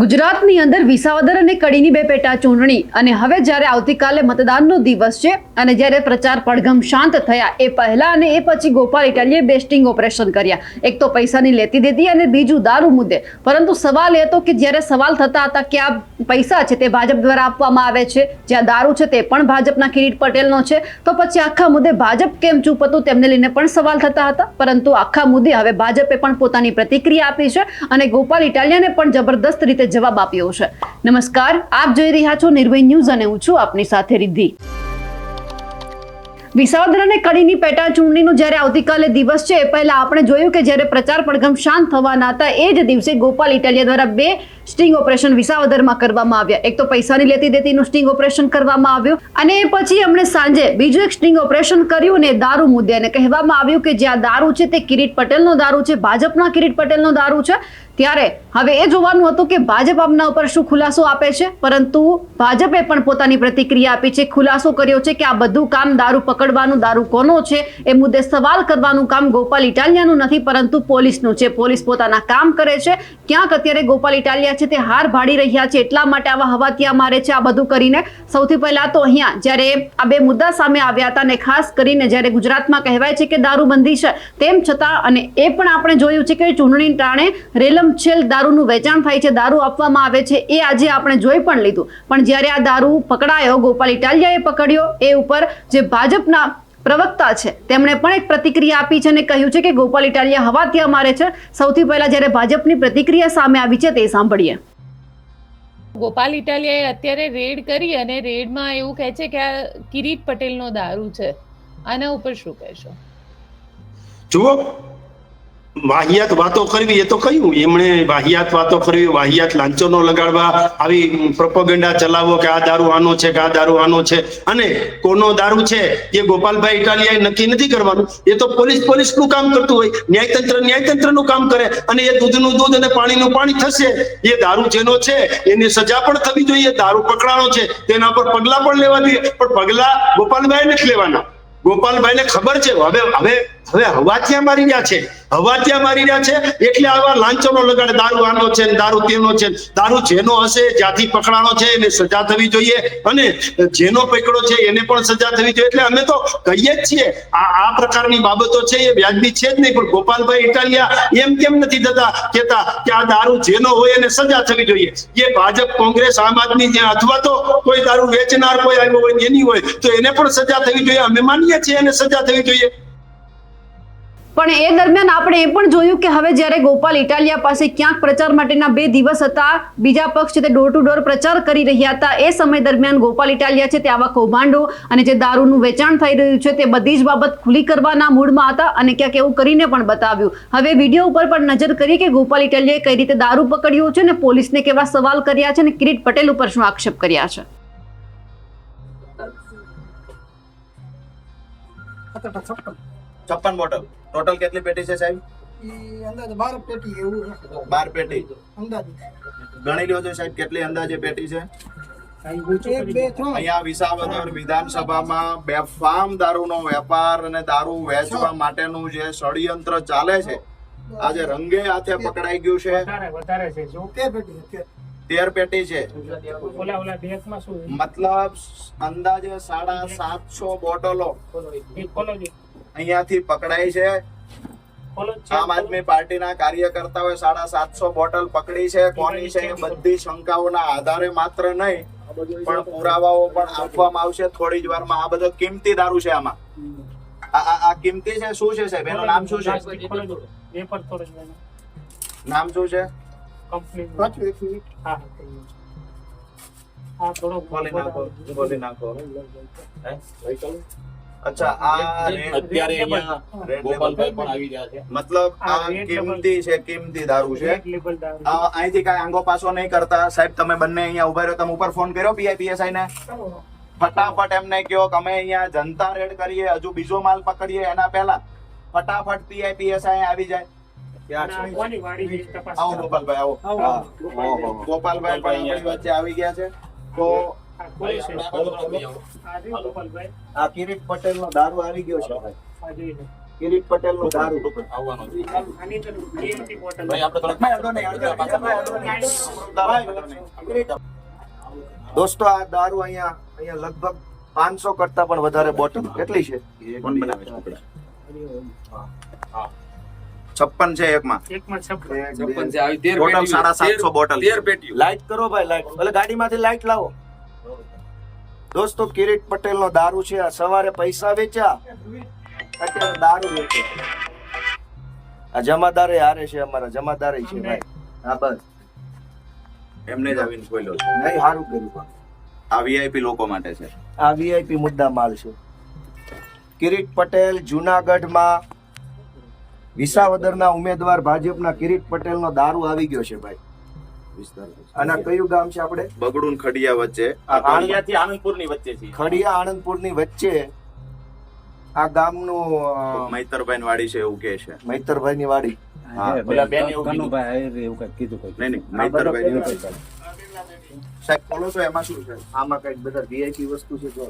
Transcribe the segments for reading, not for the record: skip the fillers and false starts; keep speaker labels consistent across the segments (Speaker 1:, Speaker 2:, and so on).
Speaker 1: ગુજરાતની અંદર વિસાવદર અને કડીની બે પેટા ચૂંટણી અને હવે જ્યારે આવતીકાલે મતદાનનો દિવસ છે અને જ્યારે પ્રચાર પડઘમ શાંત થયા એ પહેલા અને એ પછી ગોપાલ ઇટાલીએ બે સ્ટિંગ ઓપરેશન કર્યા. એક તો પૈસાની લેતી દેતી અને બીજું દારૂ મુદ્દે. પરંતુ સવાલ એ હતો કે જ્યારે સવાલ થતા હતા કે આ પૈસા છે તે ભાજપ દ્વારા આપવામાં આવે છે, જ્યાં દારૂ છે તે પણ ભાજપના કિરીટ પટેલનો છે, તો પછી આખા મુદ્દે ભાજપ કેમ ચૂપ હતું તેમને લઈને પણ સવાલ થતા હતા. પરંતુ આખા મુદ્દે હવે ભાજપે પણ પોતાની પ્રતિક્રિયા આપી છે અને ગોપાલ ઇટાલિયાને પણ જબરદસ્ત રીતે જવાબ આપ્યો છે. નમસ્કાર, આપ જોઈ રહ્યા છો નિર્ભય ન્યૂઝ અને હું છું આપની સાથે રિદ્ધિ. વિસાવદર અને કડીની પેટા ચૂંટણીનો જ્યારે આવતીકાલે દિવસ છે એ પહેલા આપણે જોયું કે જ્યારે પ્રચાર પડઘમ શાંત થવાના હતા એ જ દિવસે ગોપાલ ઇટાલિયા દ્વારા બે સ્ટિંગ ઓપરેશન વિસાવદરમાં કરવામાં આવ્યા. એક તો પૈસાની લેતી દેતીનું સ્ટિંગ ઓપરેશન કરવામાં આવ્યું અને એ પછી એમણે સાંજે બીજું એક સ્ટિંગ ઓપરેશન કર્યું ને દારૂ મુદ્દે અને કહેવામાં આવ્યું કે જે આ દારૂ છે તે કિરીટ પટેલનો દારૂ છે, ભાજપના કિરીટ પટેલનો દારૂ છે. ત્યારે હવે એ જોવાનું હતું કે ભાજપ આમના ઉપર શું ખુલાસો આપે છે. પરંતુ ભાજપે પણ પોતાની પ્રતિક્રિયા આપી છે, ખુલાસો કર્યો છે કે આ બધું કામ દારૂ પકડવાનું, દારૂ કોનો છે એ મુદ્દે સવાલ કરવાનું કામ ગોપાલ ઇટાલિયાનું નથી પરંતુ પોલીસનું છે. પોલીસ પોતાના કામ કરે છે. ક્યાંક અત્યારે ગોપાલ ઇટાલિયા છે તે હાર ભાડી રહ્યા છે, એટલા માટે આવા હવાતિયા મારે છે આ બધું કરીને. સૌથી પહેલા તો અહીંયા જ્યારે આ બે મુદ્દા સામે આવ્યા હતા અને ખાસ કરીને જ્યારે ગુજરાતમાં કહેવાય છે કે દારૂબંધી છે, તેમ છતાં અને એ પણ આપણે જોયું છે કે ચૂંટણી ટાણે રેલમ છેલ દારૂનું વેચાણ થાય છે, દારૂ આપવામાં આવે છે, એ આજે આપણે જોઈ પણ લીધું. પણ જ્યારે આ દારૂ પકડાયો, ગોપાલ ઇટાલિયાએ પકડ્યો, એ ઉપર જે ભાજપના પ્રવક્તા છે તેમણે પણ એક પ્રતિક્રિયા આપી છે અને કહ્યું છે કે ગોપાલ ઇટાલિયા હવાતિયા મારે છે. સૌથી પહેલા જ્યારે ભાજપની પ્રતિક્રિયા સામે આવી છે તે સાંભળીએ.
Speaker 2: ગોપાલ ઇટાલિયાએ અત્યારે રેડ કરી અને રેડમાં એવું કહે છે કે આ કિરીટ પટેલનો દારૂ છે. આના ઉપર શું કહેશો?
Speaker 3: જુઓ, વાહિયાત વાતો કરવી એ તો કહ્યું એમણે, વાહિયાત વાતો કરવી, વાહિયાત લાંચોનો લગાડવા, આવી પ્રોપોગેન્ડા ચલાવો કે આ દારૂ આનો છે કે આ દારૂ આનો છે અને કોનો દારૂ છે એ ગોપાલભાઈ ઇટાલિયાએ નક્કી નથી કરવાનું. એ તો પોલીસનું કામ કરતું હોય, ન્યાયતંત્રનું કામ કરે અને એ દૂધનું દૂધ અને પાણીનું પાણી થશે. એ દારૂ જેનો છે એની સજા પણ થવી જોઈએ. દારૂ પકડાણો છે તેના પર પગલા પણ લેવા જોઈએ, પણ પગલા ગોપાલભાઈ નથી લેવાના. ગોપાલભાઈને ખબર છે હવે હવાતિયા મારી રહ્યા છે, હવાતિયા મારી રહ્યા છે એટલે આવા લાંચોનો લગાડે, દારૂ આનો છે ને દારૂ તેનો છે. દારૂ જેનો હશે, જ્યાંથી પકડાણો છે એને સજા થવી જોઈએ અને જેનો પકડો છે એને પણ સજા થવી જોઈએ. એટલે અમે તો કહીએ જ છીએ આ પ્રકારની બાબતો છે એ વ્યાજબી છે જ નહીં. પણ ગોપાલભાઈ ઇટાલિયા એમ કેમ નથી કહેતા કે આ દારૂ જેનો હોય એને સજા થવી જોઈએ? એ ભાજપ, કોંગ્રેસ, આમ આદમી જે અથવા તો કોઈ દારૂ વેચનાર કોઈ આવ્યો હોય એની હોય તો એને પણ સજા થવી જોઈએ. અમે માનીએ છીએ એને સજા થવી જોઈએ.
Speaker 1: પણ એ દરમિયાન આપણે એ પણ જોયું કે હવે જ્યારે ગોપાલ ઇટાલિયા પાસે ક્યાંક પ્રચાર માટેના 2 દિવસ હતા, બીજા પક્ષ છે તે ડોર ટુ ડોર પ્રચાર કરી રહ્યા હતા, એ સમય દરમિયાન ગોપાલ ઇટાલિયા છે તે આવા કૌભાંડો અને જે દારૂનું વેચાણ થઈ રહ્યું છે તે બધી જ બાબત ખુલ્લી કરવાના મૂડમાં હતા અને ક્યાંક એવું કરીને પણ બતાવ્યું. હવે વિડીયો ઉપર પણ નજર કરીએ કે ગોપાલ ઇટાલિયાએ કઈ રીતે દારૂ પકડ્યો છે અને પોલીસને કેવા સવાલ કર્યા છે અને કિરીટ પટેલ ઉપર શું આક્ષેપ કર્યા છે.
Speaker 4: 56 બોટલ ટોટલ કેટલી પેટી છે સાહેબ?
Speaker 5: અંદાજે 12 પેટી એવું છે.
Speaker 4: 12 પેટી
Speaker 5: અંદાજે
Speaker 4: ગણી લ્યો છો સાહેબ, કેટલી અંદાજે પેટી છે?
Speaker 5: 1 2 3
Speaker 4: અહીંયા વિસાવદર વિધાનસભામાં બેફામ દારૂનો વેપાર અને દારૂ વેચવા માટેનું જે ષડયંત્ર ચાલે છે આજે રંગે હાથે પકડાઈ ગયું છે.
Speaker 5: વધારે છે જો
Speaker 4: 13 પેટી છે. મતલબ અંદાજે 750 બોટલો અહીંયાથી પકડાઈ છે. આમ આદમી પાર્ટીના કાર્યકર્તાઓએ 750 બોટલ પકડી છે. કોની છે એ બધી શંકાઓના આધારે માત્ર નહીં પણ પુરાવાઓ પણ આપવામાં આવશે થોડી જ વારમાં. આ બધો કિંમતી દારૂ છે. આમાં આ કિંમતી છે. શું છે સાહેબ એનું નામ શું છે? નામ શું છે? બોલી નાખો. અચ્છા, આ અત્યારે અહીંયા ગોપાલભાઈ પણ આવી રહ્યા છે. મતલબ આ કિંમતી છે, કિંમતી દારૂ છે. અહીંથી કાંઈ આંગો પાછો નહીં કરતા સાહેબ. તમે બંને અહીંયા ઉભા રહ્યો, તમે ઉપર ફોન કર્યો PIPSI ને? ફટાફટ એમને કહો કે અમે અહીંયા જનતા રેડ કરીએ, હજુ બીજો માલ પકડીએ એના પહેલા ફટાફટ PIPSI આવી જાય. આવો ગોપાલભાઈ, આવો. ગોપાલભાઈ પણ આપણી વચ્ચે આવી ગયા છે. તો આ કિરીટ પટેલ નો દારૂ આવી ગયો છે. કિરીટ પટેલ નું દારૂ દોસ્તો આ દારૂ અહીંયા લગભગ 500 કરતા પણ વધારે બોટલ કેટલી છે? કોણ બનાવે છે? 56 છે એકમાં. Total 750 bottle. લાઈટ કરો ભાઈ, લાઈટ. ભલે ગાડીમાંથી લાઈટ લાવો. દોસ્તો કિરીટ પટેલ નો દારૂ છે. આ સવારે પૈસા વેચ્યા, અત્યારે દારૂ વેચે. આ જમાદારે હારે છે, અમારા જમાદારે છે ભાઈ. હા બસ એમને જ આવીને ખોલ્યો છે. નહીં, સારું કર્યું. આ વીઆઈપી લોકો માટે છે. આ વીઆઈપી મુદ્દા માલ છે. કિરીટ પટેલ જુનાગઢમાં વિસાવદરના ઉમેદવાર ભાજપના કિરીટ પટેલનો દારૂ આવી ગયો છે ભાઈ. અને કયું ગામ છે આપણે? બગડું ખડિયા વચ્ચે.
Speaker 6: ખડિયાથી આનંદપુરની વચ્ચે છે.
Speaker 4: ખડિયા આણંદપુરની વચ્ચે આ ગામનું મૈતરભાઈ વાડી છે એવું કે છે. મૈતરભાઈ ની વાડી.
Speaker 6: પેલા બેન એવું કીધું.
Speaker 4: નહીં, મૈતરભાઈ સાહેબ બોલો તો એમાં શું છે? આમાં કઈક બધા વીઆઈપી વસ્તુ છે જો.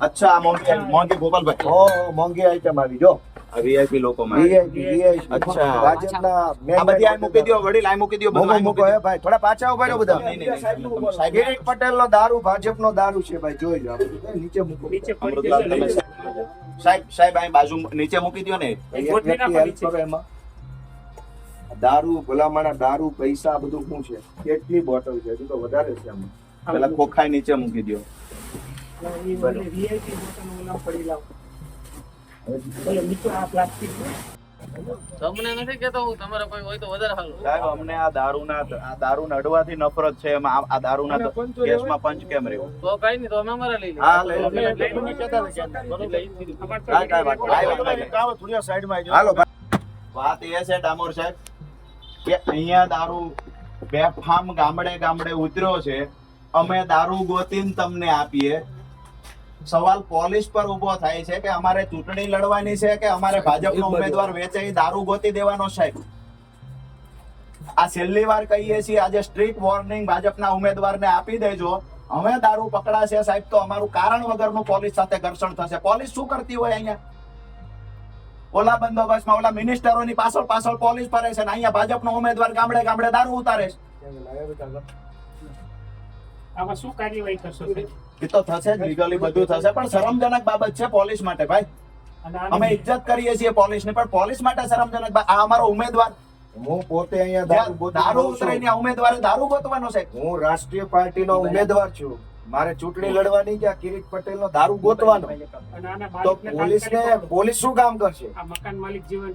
Speaker 4: અચ્છા, આ મોંઘી ગોપાલભાઈ. ઓ મોંઘી આઈટમ આવી જો. આ વીઆઈપી લોકો માટે. વીઆઈપી. અચ્છા, ભાજપના આ બધી આ મૂકી દો વડીલ, આ મૂકી દો બધું. મૂકો હે ભાઈ, થોડા પાછા ઉભા રહો બધા. કિરીટ પટેલનો દારૂ ભાજપનો દારૂ છે ભાઈ, જોઈ લો. નીચે મૂકો. સાહેબ આ બાજુ નીચે મૂકી દો ને. હેલ્પ કરો એમાં. દારૂ ભલામણા, દારૂ પૈસા બધું શું છે? કેટલી બોટલ છે? હજુ તો વધારે છે આમાં. પેલા ખોખાઈ નીચે મૂકી દો.
Speaker 6: તમને નથી કેતો હું, તમારે કોઈ હોય તો વધારે સારું.
Speaker 4: સાહેબ અમને આ દારૂ નડવાથી નફરત છે. એમાં આ દારૂના કેસમાં પંચ કેમ રહ્યું?
Speaker 6: તો કઈ નહીં, તો અમે અમારે લઈ લઈએ.
Speaker 4: હા લઈ લો. હાલો વાત એ છે ડામોર સાહેબ કે અહીંયા દારૂ બેફામ ગામડે ગામડે ઉતર્યો છે. અમે દારૂ ગોતીને તમને આપીએ. સવાલ પોલીસ પર ઉભો થાય છે કે અમારે ચૂંટણી લડવાની છે કે અમારે ભાજપનો ઉમેદવાર વેચે એ દારૂ ગોતી દેવાનો? સાહેબ આ છેલ્લી વાર કહીએ છીએ, આજે સ્ટ્રીટ વોર્નિંગ ભાજપના ઉમેદવારને આપી દેજો. હવે દારૂ પકડાશે સાહેબ તો અમારું કારણ વગરનું પોલીસ સાથે ઘર્ષણ થશે. પોલીસ શું કરતી હોય અહીંયા? ઓલા બંદોબસ્તમાં ઓલા મિનિસ્ટરોની પાછળ પાછળ પોલીસ ફરે છે ને અહીંયા ભાજપનો ઉમેદવાર ગામડે ગામડે દારૂ ઉતારે છે.
Speaker 5: આમાં શું કાર્યવાહી કરશો?
Speaker 4: એ તો થશે જ, લીગલી બધું થશે, પણ શરમજનક બાબત છે પોલીસ માટે ભાઈ. અમે ઇજ્જત કરીએ છીએ પોલીસની, પણ પોલીસ માટે શરમજનક. આ અમારો ઉમેદવાર, હું પોતે અહીંયા દારૂ ઉતરીને ઉમેદવારે દારૂ ગોતવાનો છે. હું રાષ્ટ્રીય પાર્ટીનો ઉમેદવાર છું. મારે ચૂંટણી લડવાની કે કિરીટ પટેલનો દારૂ ગોતવાનો? તો પોલીસ શું કામ કરશે?
Speaker 5: મકાન માલિક જીવન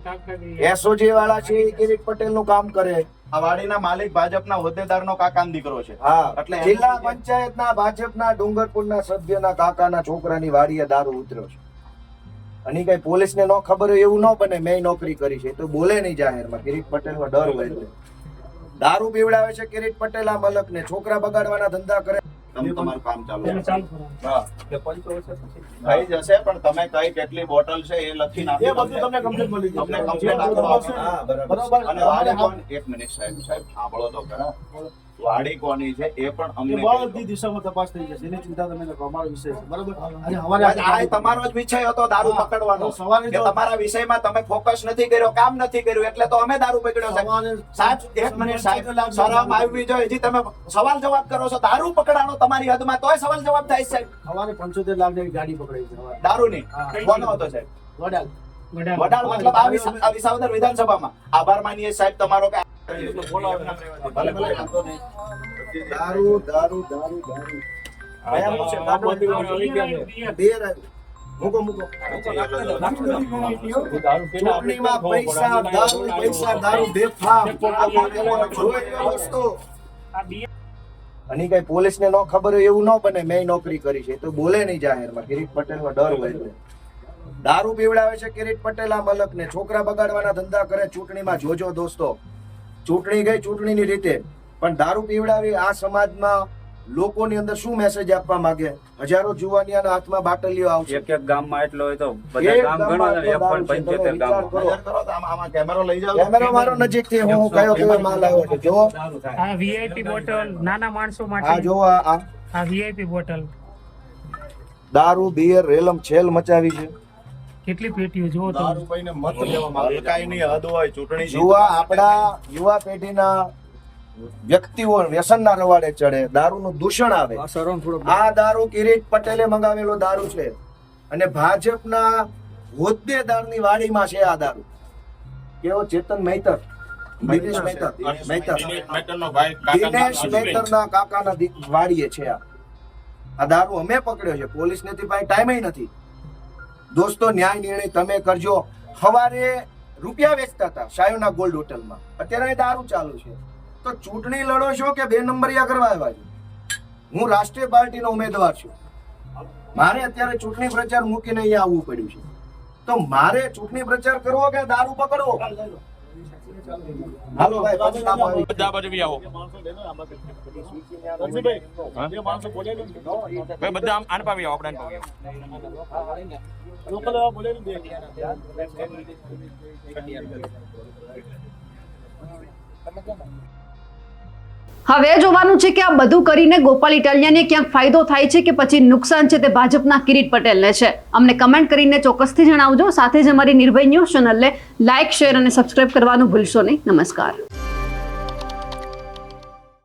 Speaker 4: એસઓજી વાળા છે એ કિરીટ પટેલનું કામ કરે. આ વાડીના માલિક ભાજપના હોદ્દેદારનો કાકાનો દીકરો છે. હા, એટલે જિલ્લા પંચાયતના ભાજપના ડુંગરપુરના સભ્યના કાકાના છોકરાની વાડીએ દારૂ ઉતર્યો છે. અને કઈ પોલીસને ન ખબર હોય એવું ન બને. મેં નોકરી કરી છે તો બોલે નહીં જાહેરમાં. કિરીટ પટેલનો ડર હોય. દારૂ પીવડાવે છે કિરીટ પટેલ આ મલકને. છોકરા બગાડવાના ધંધા કરે. તમારું કામ ચાલુ થઈ જશે, પણ તમે કઈ કેટલી બોટલ છે એ લખીને આપી. તમને કમ્પ્લીટ મળી જશે. તમને કમ્પ્લીટ આપો. હા બરાબર. અને વાડી કોણ? એક મિનિટ સાહેબ સાંભળો તો ખરા. વાડી કોની છે એ પણ અમને બધી દિશામાં તપાસ થઈ જશે. એની ચિંતા તમે ન કરો. અમારો વિષય છે બરાબર. અને આ તમારો જ વિષય હતો દારૂ પકડવાનો. સવારે તમારા વિષયમાં તમે ફોકસ નથી કર્યો, કામ નથી કર્યું, એટલે તો અમે દારૂ પકડ્યો. સાહેબ એક મિનિટ સાહેબ, શરમ આવવી જોઈએ. હજી તમે સવાલ જવાબ કરો છો. દારૂ પકડાનો તમારી હદમાં, તોય સવાલ જવાબ થાય સાહેબ. સવારે 75 લાખ જેવી ગાડી પકડાઈ છે દારૂની. કોનો હતો સાહેબ? વડાલ. મતલબ આ વિસાવદર વિધાનસભામાં. આભાર માનીએ સાહેબ તમારો કે દારૂ દારૂ દારૂ દારૂ ચૂંટણીમાં પૈસા દારૂ પૈસા દારૂ બેફામ. અને કઈ પોલીસને ન ખબર હોય એવું ન બને. મેં નોકરી કરી છે તો બોલે નહીં જાહેરમાં. કિરીટ પટેલનો ડર હોય. દારૂ પીવડાવે છે કિરીટ પટેલ આ મલકને. છોકરા બગાડવાના ધંધા કરે. ચૂંટણીમાં જોજો દોસ્તો. ચૂંટણી ગઈ ચૂંટણીની રીતે, પણ દારૂ પીવડાવી આ સમાજમાં લોકોની અંદર શું મેસેજ આપવા માંગે? હજારો જુવાનિયાના હાથમાં બાટલીઓ આવશે.
Speaker 6: એક ગામમાં એટલો હોય તો બધા ગામ ગણો ને 75 ગામ.
Speaker 4: આમાં કેમેરો લઈ જાવ. કેમેરો મારો નજીકથી હું કયો માલ આવ્યો છે જો.
Speaker 5: આ વીઆઈપી બોટલ નાના માણસો માટે.
Speaker 4: આ જો આ
Speaker 5: વીઆઈપી બોટલ
Speaker 7: દારૂ બિયર રેલમ છેલ મચાવી છે.
Speaker 5: કેટલી પેટીઓ જુઓ તમે
Speaker 4: હલકાઈ ની હદ હોય ચૂંટણી
Speaker 7: યુવા પેઢીના વ્યક્તિઓ વ્યસનના રવાડે ચડે, દારૂનું દૂષણ આવે. આ દારૂ કિરીટ પટેલે મંગાવેલો દારૂ છે અને ભાજપના હોદ્દેદારની વાડીમાં છે આ દારૂ. કેવો ચેતન મહેતર, દિનેશ મહેતરના કાકાના વાડીએ છે આ દારૂ. અમે પકડ્યો છે, પોલીસને પાસે ટાઈમ નથી. દોસ્તો, ન્યાય નિર્ણય તમે કરજો. સવારે રૂપિયા વેચતા હતા શાયોના ગોલ્ડ હોટલમાં, અત્યારે દારૂ ચાલુ છે. તો ચૂંટણી લડો છો કે 2 નંબરિયા કરવા આવ્યા છો? હું રાષ્ટ્રીય પાર્ટીનો ઉમેદવાર છું. મારે અત્યારે ચૂંટણી પ્રચાર મૂકીને અહીંયા આવવું પડ્યું છે. તો મારે ચૂંટણી પ્રચાર કરવો કે દારૂ પકડવો? હાલો ભાઈ, પાછું કામ આવી.
Speaker 6: બધા બાજુ બી આવો ભાઈ, બધા આન પાવી આવો, આપણે આન પાવી
Speaker 1: હવે જોવાનું છે કે આ બધું કરીને ગોપાલ ઇટાલિયાને ક્યાંક ફાયદો થાય છે કે પછી નુકસાન છે તે ભાજપના કિરીટ પટેલને છે. અમને કમેન્ટ કરીને ચોક્કસથી જણાવજો. સાથે જ અમારી નિર્ભય ન્યૂઝ ચેનલને લાઇક, શેર અને સબસ્ક્રાઇબ કરવાનું ભૂલશો નહીં. નમસ્કાર.